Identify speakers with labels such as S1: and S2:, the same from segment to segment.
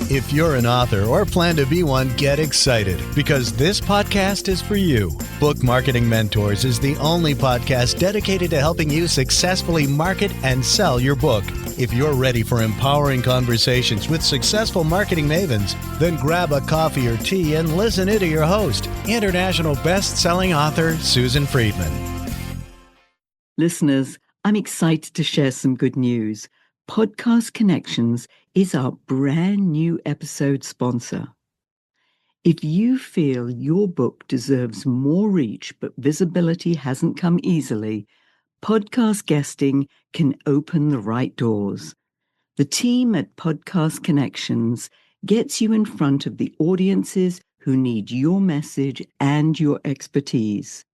S1: If you're an author or plan to be one, get excited because this podcast is for you. Book Marketing Mentors is the only podcast dedicated to helping you successfully market and sell your book. If you're ready for empowering conversations with successful marketing mavens, then grab a coffee or tea and listen in to your host, international best-selling author Susan Friedmann.
S2: Listeners, I'm excited to share some good news. Podcast Connections is our brand new episode sponsor. If you feel your book deserves more reach but visibility hasn't come easily, podcast guesting can open the right doors. The team at Podcast Connections gets you in front of the audiences who need your message and your expertise.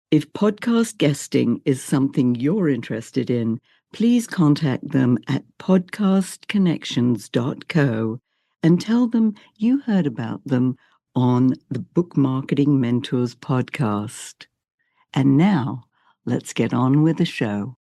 S2: If podcast guesting is something you're interested in, please contact them at podcastconnections.co and tell them you heard about them on the Book Marketing Mentors podcast. And now, let's get on with the show.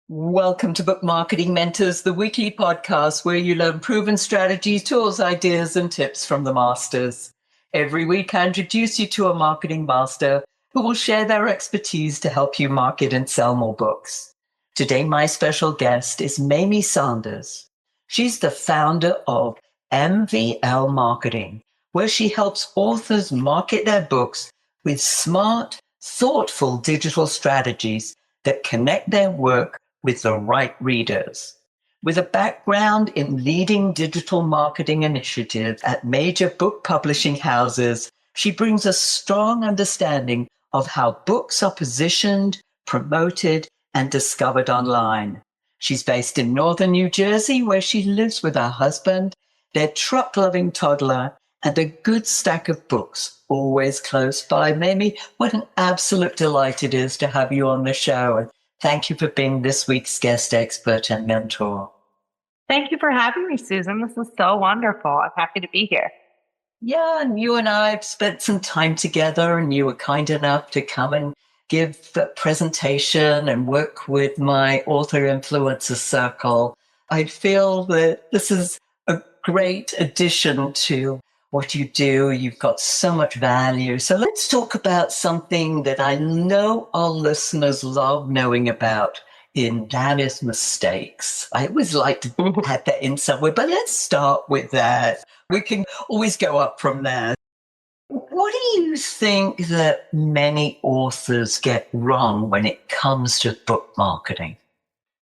S3: Welcome to Book Marketing Mentors, the weekly podcast where you learn proven strategies, tools, ideas, and tips from the masters. Every week, I introduce you to a marketing master who will share their expertise to help you market and sell more books. Today, my special guest is Mamie Sanders. She's the founder of MVL Marketing, where she helps authors market their books with smart, thoughtful digital strategies that connect their work with the right readers. With a background in leading digital marketing initiatives at major book publishing houses, she brings a strong understanding of how books are positioned, promoted, and discovered online. She's based in northern New Jersey, where she lives with her husband, their truck-loving toddler, and a good stack of books always close by. Mamie, what an absolute delight it is to have you on the show. And thank you for being this week's guest expert and mentor.
S4: Thank you for having me, Susan. This is so wonderful. I'm happy to be here.
S3: Yeah, and you and I have spent some time together, and you were kind enough to come and give a presentation and work with my author influencer circle. I feel that this is a great addition to what you do. You've got so much value. So let's talk about something that I know our listeners love knowing about, and that is mistakes. I always like to have that in somewhere, but let's start with that. We can always go up from there. What do you think that many authors get wrong when it comes to book marketing?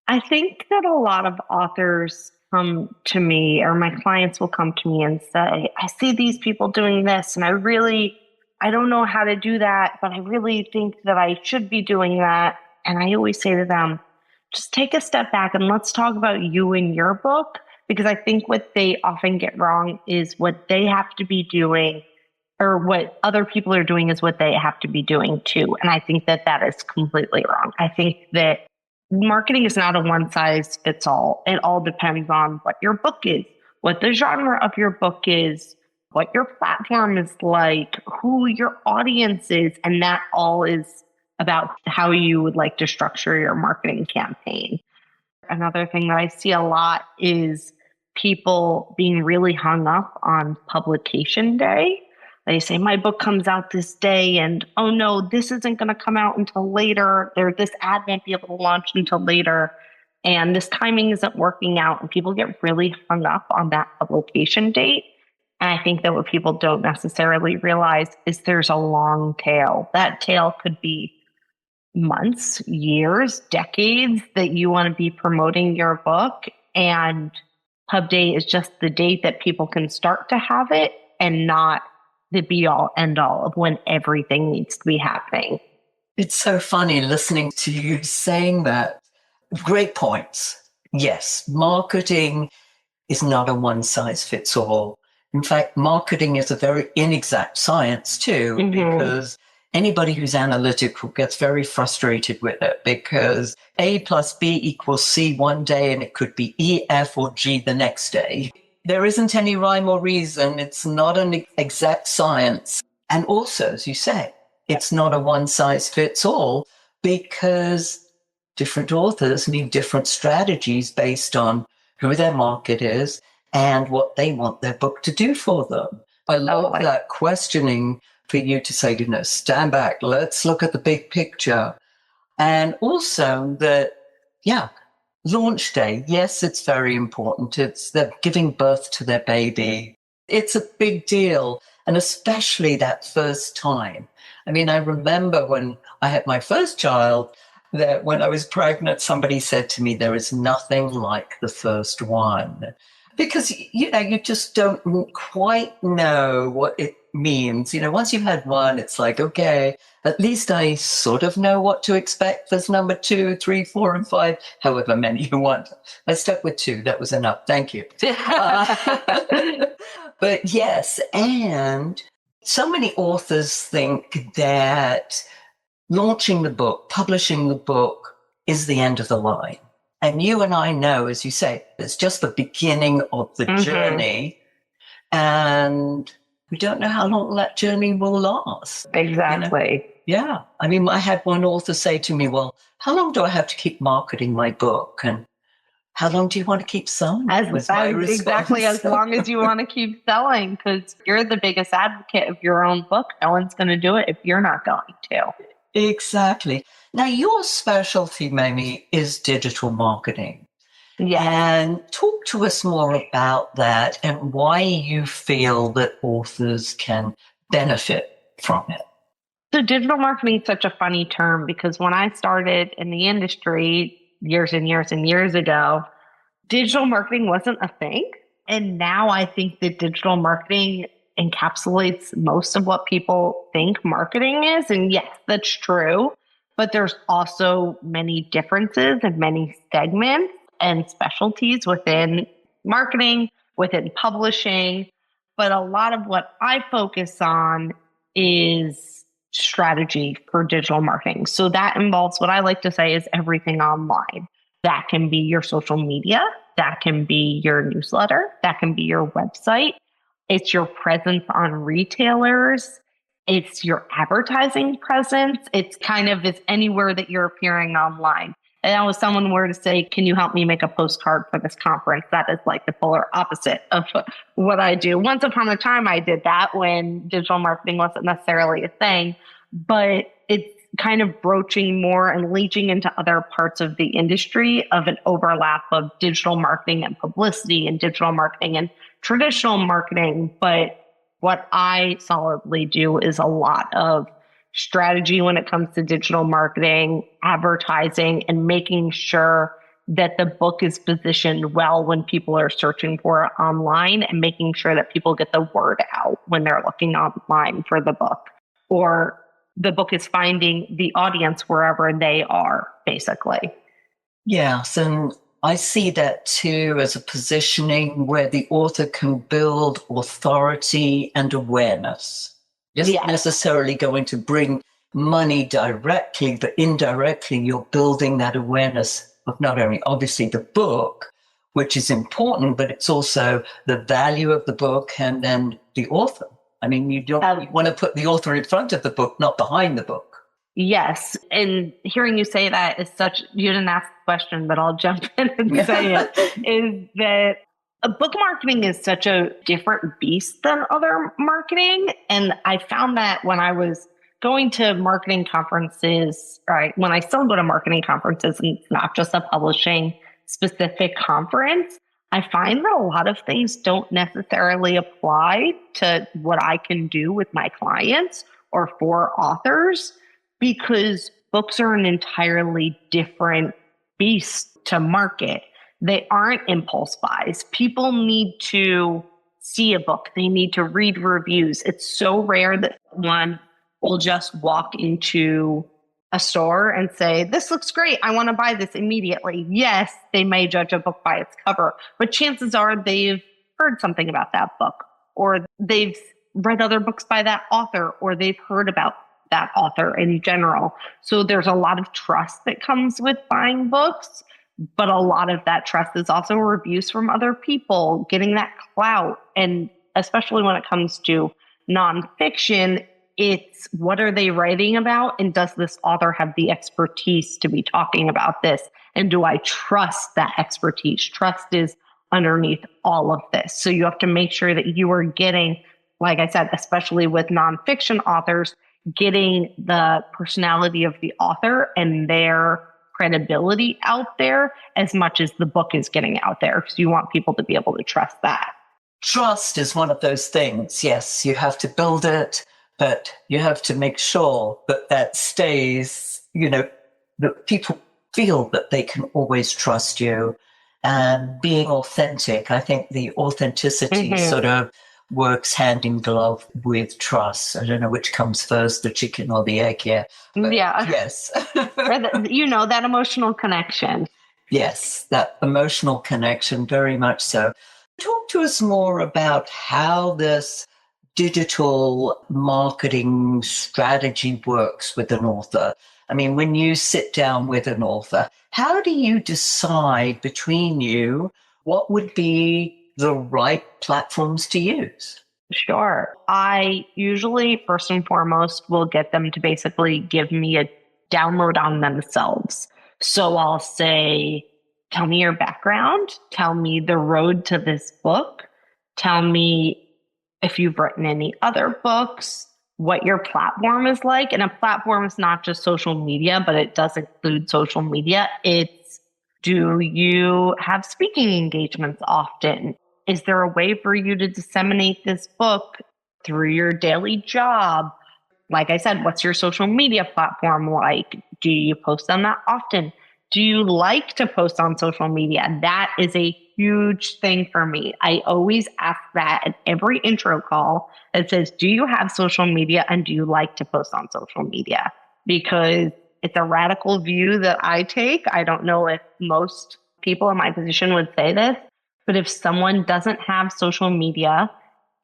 S4: I think that a lot of authors come to me, or my clients will come to me and say, I see these people doing this, and I don't know how to do that, but I really think that I should be doing that. And I always say to them, just take a step back and let's talk about you and your book, because I think what they often get wrong is what they have to be doing, or what other people are doing is what they have to be doing too. And I think that that is completely wrong. I think that marketing is not a one size fits all. It all depends on what your book is, what the genre of your book is, what your platform is like, who your audience is. And that all is about how you would like to structure your marketing campaign. Another thing that I see a lot is people being really hung up on publication day. They say, my book comes out this day, and oh no, this isn't going to come out until later. This ad won't be able to launch until later. And this timing isn't working out. And people get really hung up on that publication date. And I think that what people don't necessarily realize is there's a long tail. That tail could be months, years, decades that you want to be promoting your book. And Pub Day is just the date that people can start to have it, and not the be all end all of when everything needs to be happening.
S3: It's so funny listening to you saying that. Great points. Yes, marketing is not a one size fits all. In fact, marketing is a very inexact science too, because anybody who's analytical gets very frustrated with it, because A plus B equals C one day and it could be E, F, or G the next day. There isn't any rhyme or reason. It's not an exact science. And also, as you say, it's not a one size fits all, because different authors need different strategies based on who their market is and what they want their book to do for them. I love that questioning for you to say, stand back, let's look at the big picture. And also that, launch day, yes, it's very important. It's they're giving birth to their baby. It's a big deal. And especially that first time. I mean, I remember when I had my first child, that when I was pregnant, somebody said to me, there is nothing like the first one. Because, you just don't quite know what it means. Once you've had one, it's like, okay, at least I sort of know what to expect. There's number 2, 3, 4, and 5, however many you want. I stuck with 2. That was enough. Thank you. But yes, and so many authors think that launching the book, publishing the book is the end of the line. And you and I know, as you say, it's just the beginning of the journey. And we don't know how long that journey will last.
S4: Exactly.
S3: Yeah. I mean, I had one author say to me, well, how long do I have to keep marketing my book? And how long do you want to keep selling?
S4: Exactly, as long as you want to keep selling, because you're the biggest advocate of your own book. No one's going to do it if you're not going to.
S3: Exactly. Now, your specialty, Mamie, is digital marketing.
S4: Yeah.
S3: And talk to us more about that and why you feel that authors can benefit from it.
S4: So digital marketing is such a funny term, because when I started in the industry years and years and years ago, digital marketing wasn't a thing. And now I think that digital marketing encapsulates most of what people think marketing is. And yes, that's true. But there's also many differences and many segments and specialties within marketing, within publishing. But a lot of what I focus on is strategy for digital marketing. So that involves what I like to say is everything online. That can be your social media. That can be your newsletter. That can be your website. It's your presence on retailers. It's your advertising presence. It's anywhere that you're appearing online. And if someone were to say, can you help me make a postcard for this conference? That is like the polar opposite of what I do. Once upon a time, I did that when digital marketing wasn't necessarily a thing, but it's kind of broaching more and leaching into other parts of the industry of an overlap of digital marketing and publicity and digital marketing and traditional marketing. But what I solidly do is a lot of strategy when it comes to digital marketing, advertising, and making sure that the book is positioned well when people are searching for it online, and making sure that people get the word out when they're looking online for the book, or the book is finding the audience wherever they are, basically.
S3: Yes, and I see that too as a positioning where the author can build authority and awareness. Isn't necessarily going to bring money directly, but indirectly you're building that awareness of not only obviously the book, which is important, but it's also the value of the book and then the author. I mean, you want to put the author in front of the book, not behind the book.
S4: Yes. And hearing you say that is you didn't ask the question, but I'll jump in and say it, is that book marketing is such a different beast than other marketing. And I found that when I was going to marketing conferences, when I still go to marketing conferences, and it's not just a publishing specific conference, I find that a lot of things don't necessarily apply to what I can do with my clients or for authors, because books are an entirely different beast to market. They aren't impulse buys. People need to see a book. They need to read reviews. It's so rare that one will just walk into a store and say, this looks great, I want to buy this immediately. Yes, they may judge a book by its cover, but chances are they've heard something about that book, or they've read other books by that author, or they've heard about that author in general. So there's a lot of trust that comes with buying books, but a lot of that trust is also reviews from other people, getting that clout. And especially when it comes to nonfiction, it's what are they writing about? And does this author have the expertise to be talking about this? And do I trust that expertise? Trust is underneath all of this. So you have to make sure that you are getting, like I said, especially with nonfiction authors, getting the personality of the author and their credibility out there as much as the book is getting out there. So you want people to be able to trust that.
S3: Trust is one of those things. Yes, you have to build it, but you have to make sure that stays, that people feel that they can always trust you. And being authentic, I think the authenticity sort of works hand in glove with trust. I don't know which comes first, the chicken or the egg here.
S4: Yeah.
S3: Yes.
S4: That emotional connection.
S3: Yes, that emotional connection, very much so. Talk to us more about how this digital marketing strategy works with an author. I mean, when you sit down with an author, how do you decide between you what would be the right platforms to use?
S4: Sure. I usually, first and foremost, will get them to basically give me a download on themselves. So I'll say, tell me your background, tell me the road to this book, tell me if you've written any other books, what your platform is like. And a platform is not just social media, but it does include social media. It's, do you have speaking engagements often? Is there a way for you to disseminate this book through your daily job? Like I said, what's your social media platform like? Do you post on that often? Do you like to post on social media? That is a huge thing for me. I always ask that at every intro call that says, do you have social media and do you like to post on social media? Because it's a radical view that I take. I don't know if most people in my position would say this, but if someone doesn't have social media,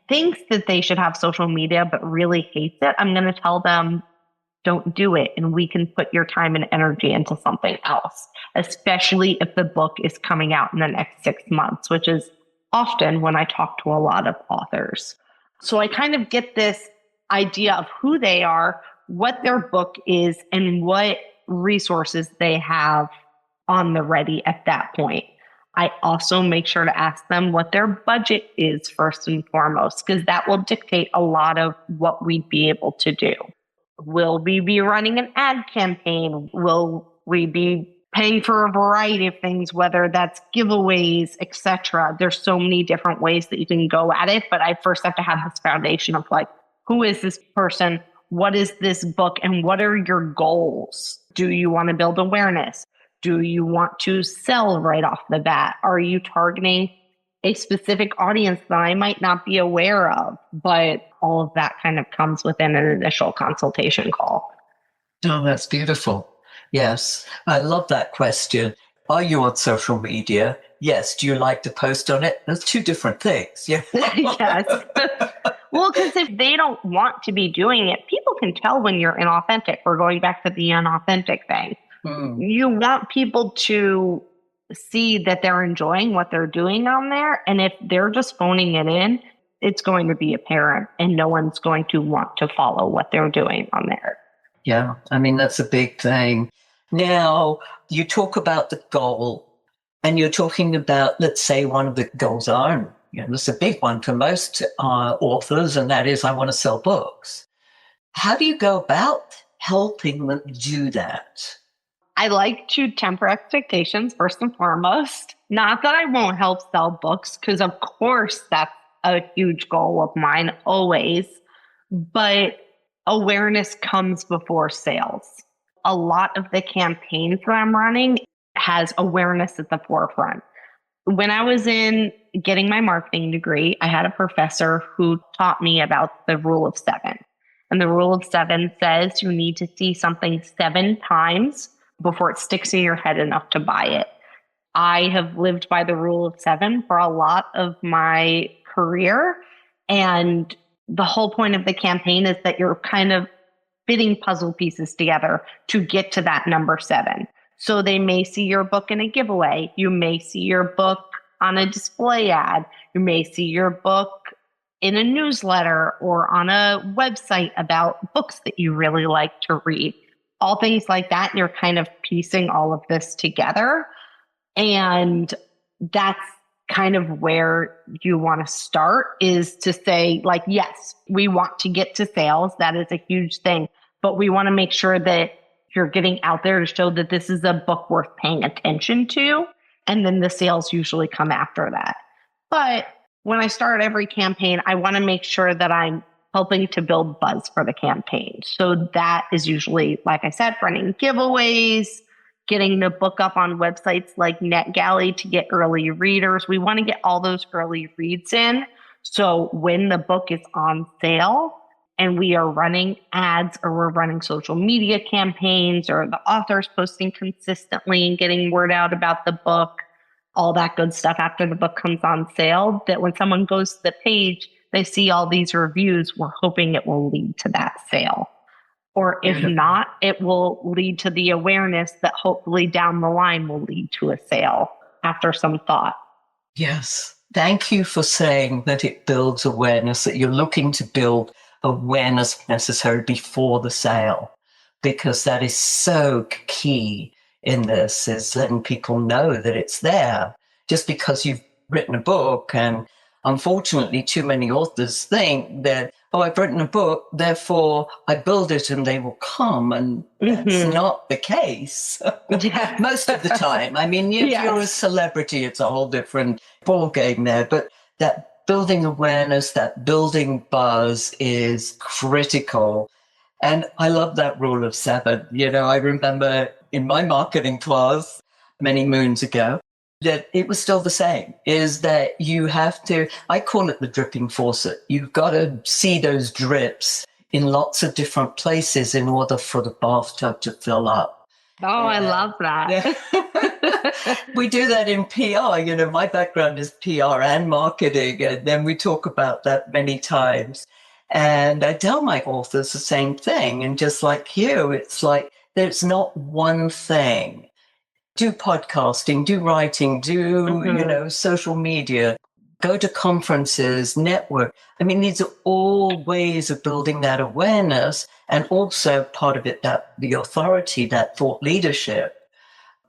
S4: thinks that they should have social media, but really hates it, I'm going to tell them, don't do it. And we can put your time and energy into something else, especially if the book is coming out in the next 6 months, which is often when I talk to a lot of authors. So I kind of get this idea of who they are, what their book is, and what resources they have on the ready at that point. I also make sure to ask them what their budget is first and foremost, because that will dictate a lot of what we'd be able to do. Will we be running an ad campaign? Will we be paying for a variety of things, whether that's giveaways, etc.? There's so many different ways that you can go at it, but I first have to have this foundation of like, who is this person? What is this book? And what are your goals? Do you want to build awareness? Do you want to sell right off the bat? Are you targeting a specific audience that I might not be aware of? But all of that kind of comes within an initial consultation call.
S3: Oh, that's beautiful. Yes, I love that question. Are you on social media? Yes. Do you like to post on it? That's two different things. Yeah.
S4: Yes. Well, because if they don't want to be doing it, people can tell when you're inauthentic. We're going back to the unauthentic thing. You want people to see that they're enjoying what they're doing on there. And if they're just phoning it in, it's going to be apparent and no one's going to want to follow what they're doing on there.
S3: Yeah, I mean, that's a big thing. Now, you talk about the goal and you're talking about, let's say one of the goals are, this is a big one for most authors, and that is, I want to sell books. How do you go about helping them do that?
S4: I like to temper expectations first and foremost. Not that I won't help sell books, because of course that's a huge goal of mine always, but awareness comes before sales. A lot of the campaigns that I'm running has awareness at the forefront. When I was in getting my marketing degree, I had a professor who taught me about the rule of 7. And the rule of 7 says you need to see something 7 times before it sticks in your head enough to buy it. I have lived by the rule of 7 for a lot of my career. And the whole point of the campaign is that you're kind of fitting puzzle pieces together to get to that number 7. So they may see your book in a giveaway. You may see your book on a display ad. You may see your book in a newsletter or on a website about books that you really like to read. All things like that. And you're kind of piecing all of this together. And that's kind of where you want to start is to say, like, yes, we want to get to sales. That is a huge thing. But we want to make sure that you're getting out there to show that this is a book worth paying attention to. And then the sales usually come after that. But when I start every campaign, I want to make sure that I'm helping to build buzz for the campaign. So that is usually, like I said, running giveaways, getting the book up on websites like NetGalley to get early readers. We want to get all those early reads in. So when the book is on sale and we are running ads or we're running social media campaigns or the author's posting consistently and getting word out about the book, all that good stuff after the book comes on sale, that when someone goes to the page, they see all these reviews, we're hoping it will lead to that sale. Or if not, it will lead to the awareness that hopefully down the line will lead to a sale after some thought.
S3: Yes. Thank you for saying that it builds awareness, that you're looking to build awareness necessary before the sale, because that is so key in this, is letting people know that it's there. Just because you've written a book, and unfortunately too many authors think that, oh, I've written a book, therefore I build it and they will come. And that's not the case most of the time. I mean, if you're a celebrity, it's a whole different ball game there. But that building awareness, that building buzz is critical. And I love that rule of 7. You know, I remember in my marketing class many moons ago, that it was still the same, is that you have to, I call it the dripping faucet. You've got to see those drips in lots of different places in order for the bathtub to fill up.
S4: Oh, I love that.
S3: We do that in PR. You know, my background is PR and marketing, and then we talk about that many times. And I tell my authors the same thing. And just like you, it's like there's not one thing. Do podcasting, do writing, do, social media, go to conferences, network. I mean, these are all ways of building that awareness, and also part of it, that the authority, that thought leadership.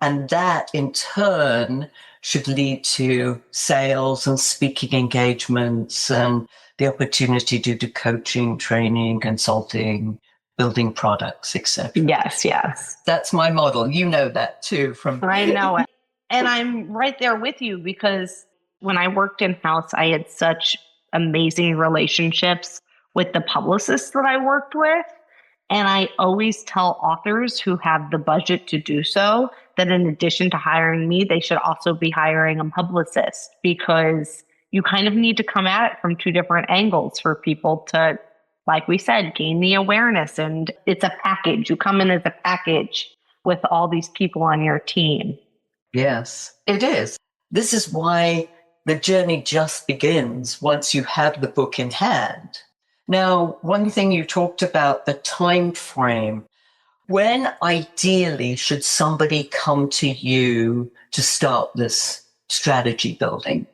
S3: And that in turn should lead to sales and speaking engagements and the opportunity to do coaching, training, consulting, building products, etc.
S4: Yes.
S3: That's my model. You know that too from
S4: I know it. And I'm right there with you, because when I worked in-house, I had such amazing relationships with the publicists that I worked with. And I always tell authors who have the budget to do so that in addition to hiring me, they should also be hiring a publicist, because you kind of need to come at it from 2 different angles for people to, like we said, gain the awareness. And it's a package. You come in as a package with all these people on your team.
S3: Yes, it is. This is why the journey just begins once you have the book in hand. Now, one thing you talked about, the time frame. When ideally should somebody come to you to start this strategy building?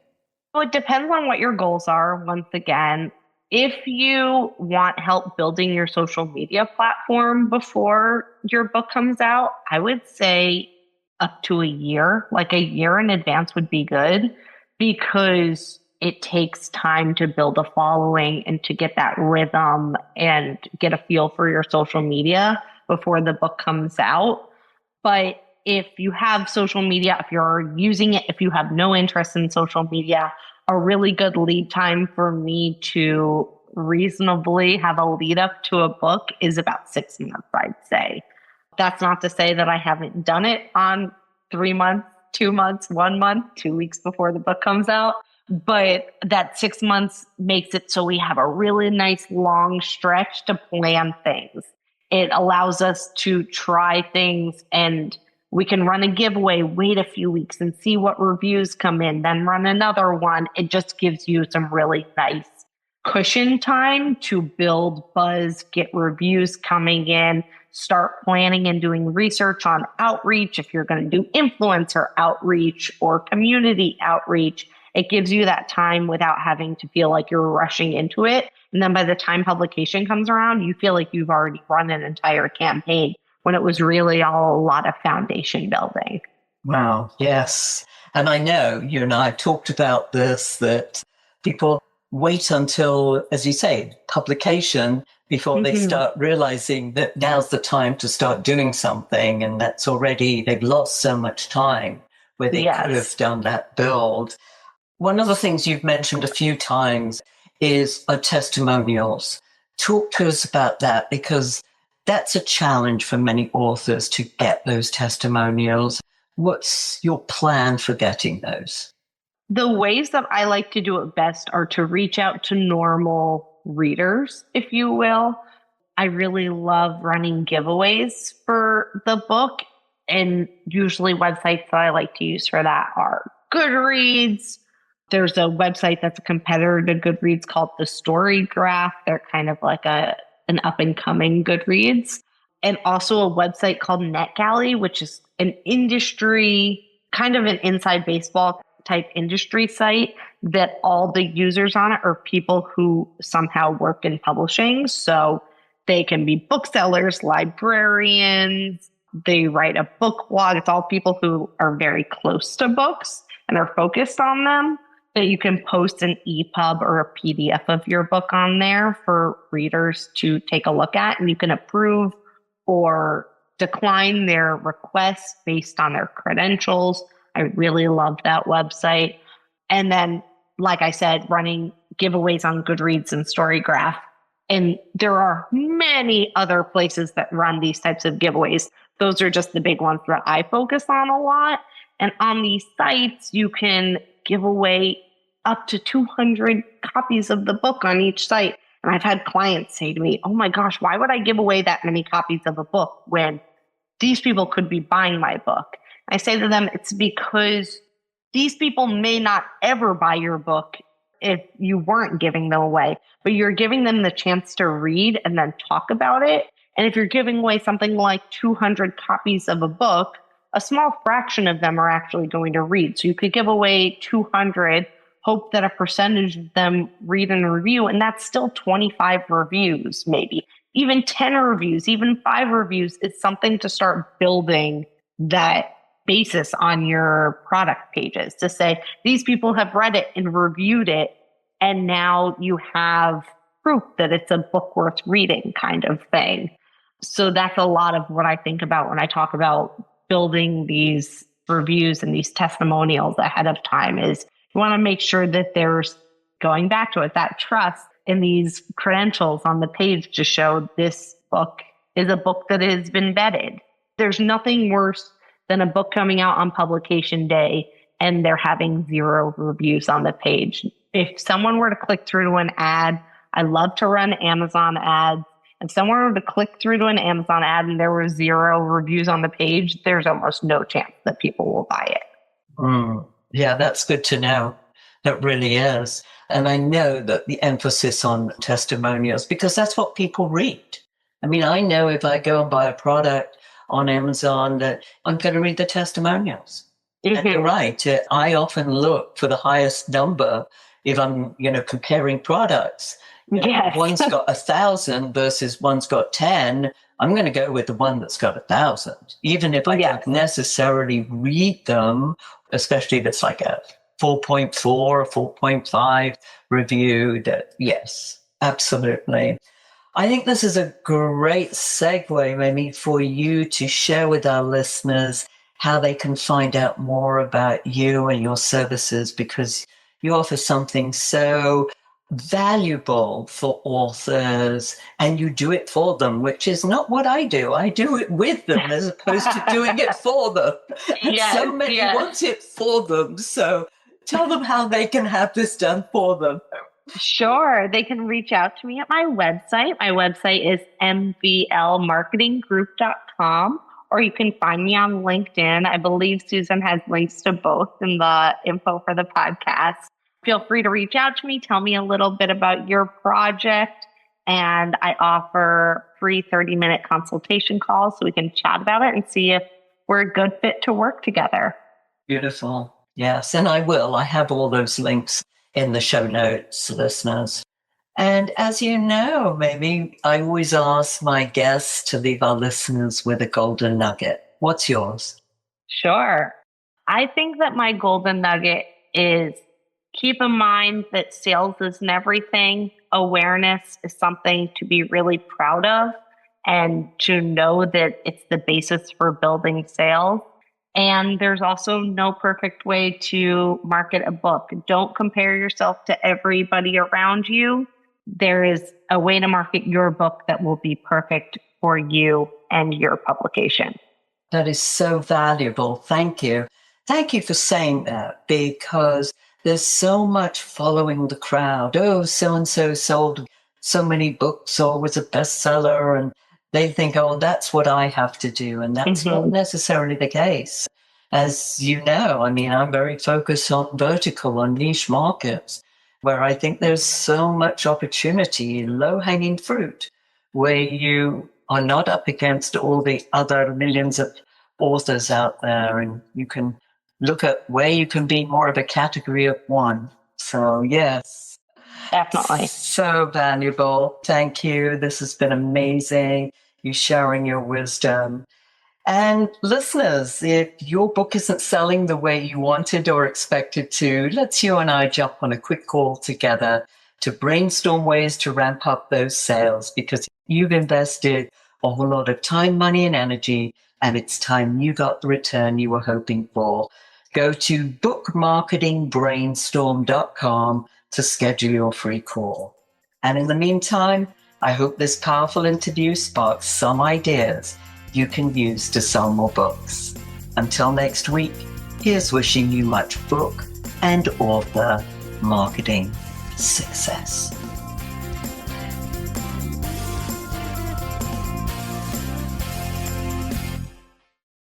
S4: Well, it depends on what your goals are. Once again, if you want help building your social media platform before your book comes out, I would say up to a year, like a year in advance would be good, because it takes time to build a following and to get that rhythm and get a feel for your social media before the book comes out. But if you have social media, if you're using it, if you have no interest in social media, a really good lead time for me to reasonably have a lead up to a book is about 6 months, I'd say. That's not to say that I haven't done it on 3 months, 2 months, 1 month, 2 weeks before the book comes out. But that 6 months makes it so we have a really nice long stretch to plan things. It allows us to try things, and we can run a giveaway, wait a few weeks and see what reviews come in, then run another one. It just gives you some really nice cushion time to build buzz, get reviews coming in, start planning and doing research on outreach. If you're going to do influencer outreach or community outreach, it gives you that time without having to feel like you're rushing into it. And then by the time publication comes around, you feel like you've already run an entire campaign when it was really all a lot of foundation building.
S3: Wow. Yes. And I know you and I have talked about this, that people wait until, as you say, publication before they start realizing that now's the time to start doing something. And that's already, they've lost so much time where they could have done that build. One of the things you've mentioned a few times is testimonials. Talk to us about that, because that's a challenge for many authors to get those testimonials. What's your plan for getting those?
S4: The ways that I like to do it best are to reach out to normal readers, if you will. I really love running giveaways for the book, and usually websites that I like to use for that are Goodreads. There's a website that's a competitor to Goodreads called The Story Graph. They're kind of like an up-and-coming Goodreads. And also a website called NetGalley, which is an industry, kind of an inside baseball type industry site that all the users on it are people who somehow work in publishing. So they can be booksellers, librarians, they write a book blog. It's all people who are very close to books and are focused on them. That you can post an EPUB or a PDF of your book on there for readers to take a look at, and you can approve or decline their requests based on their credentials. I really love that website. And then, like I said, running giveaways on Goodreads and StoryGraph. And there are many other places that run these types of giveaways. Those are just the big ones that I focus on a lot. And on these sites, you can give away up to 200 copies of the book on each site. And I've had clients say to me, oh my gosh, why would I give away that many copies of a book when these people could be buying my book? I say to them, it's because these people may not ever buy your book if you weren't giving them away, but you're giving them the chance to read and then talk about it. And if you're giving away something like 200 copies of a book, a small fraction of them are actually going to read. So you could give away 200, hope that a percentage of them read and review, and that's still 25 reviews, maybe. Even 10 reviews, even 5 reviews is something to start building that basis on your product pages to say, these people have read it and reviewed it, and now you have proof that it's a book worth reading kind of thing. So that's a lot of what I think about when I talk about building these reviews and these testimonials ahead of time. Is you want to make sure that there's, going back to it, that trust in these credentials on the page to show this book is a book that has been vetted. There's nothing worse than a book coming out on publication day and they're having 0 reviews on the page. If someone were to click through to an ad, I love to run Amazon ads. If someone were to click through to an Amazon ad and there were 0 reviews on the page, there's almost no chance that people will buy it.
S3: Yeah, that's good to know. That really is. And I know that the emphasis on testimonials, because that's what people read. I mean, I know if I go and buy a product on Amazon that I'm going to read the testimonials. And you're right. I often look for the highest number if I'm, comparing products.
S4: Yes.
S3: One's got 1,000 versus one's got 10. I'm going to go with the one that's got 1,000, even if I don't necessarily read them, especially if it's like a 4.4 or 4.5 review. That, yes, absolutely. I think this is a great segue, Mamie, for you to share with our listeners how they can find out more about you and your services, because you offer something so valuable for authors and you do it for them, which is not what I do. I do it with them as opposed to doing it for them. And so many want it for them. So tell them how they can have this done for them.
S4: Sure. They can reach out to me at my website. My website is mvlmarketinggroup.com, or you can find me on LinkedIn. I believe Susan has links to both in the info for the podcast. Feel free to reach out to me. Tell me a little bit about your project. And I offer free 30-minute consultation calls so we can chat about it and see if we're a good fit to work together.
S3: Beautiful. Yes, and I will. I have all those links in the show notes, listeners. And as you know, maybe I always ask my guests to leave our listeners with a golden nugget. What's yours?
S4: Sure. I think that my golden nugget is keep in mind that sales isn't everything. Awareness is something to be really proud of and to know that it's the basis for building sales. And there's also no perfect way to market a book. Don't compare yourself to everybody around you. There is a way to market your book that will be perfect for you and your publication.
S3: That is so valuable. Thank you. Thank you for saying that, because there's so much following the crowd. Oh, so-and-so sold so many books or was a bestseller, and they think, oh, that's what I have to do. And that's not necessarily the case. As you know, I mean, I'm very focused on vertical, on niche markets, where I think there's so much opportunity, low-hanging fruit, where you are not up against all the other millions of authors out there, and you can look at where you can be more of a category of one. So yes,
S4: Definitely.
S3: so valuable. Thank you. This has been amazing, you sharing your wisdom. And listeners, if your book isn't selling the way you wanted or expected to, let's you and I jump on a quick call together to brainstorm ways to ramp up those sales, because you've invested a whole lot of time, money, and energy, and it's time you got the return you were hoping for. Go to bookmarketingbrainstorm.com to schedule your free call. And in the meantime, I hope this powerful interview sparks some ideas you can use to sell more books. Until next week, here's wishing you much book and author marketing success.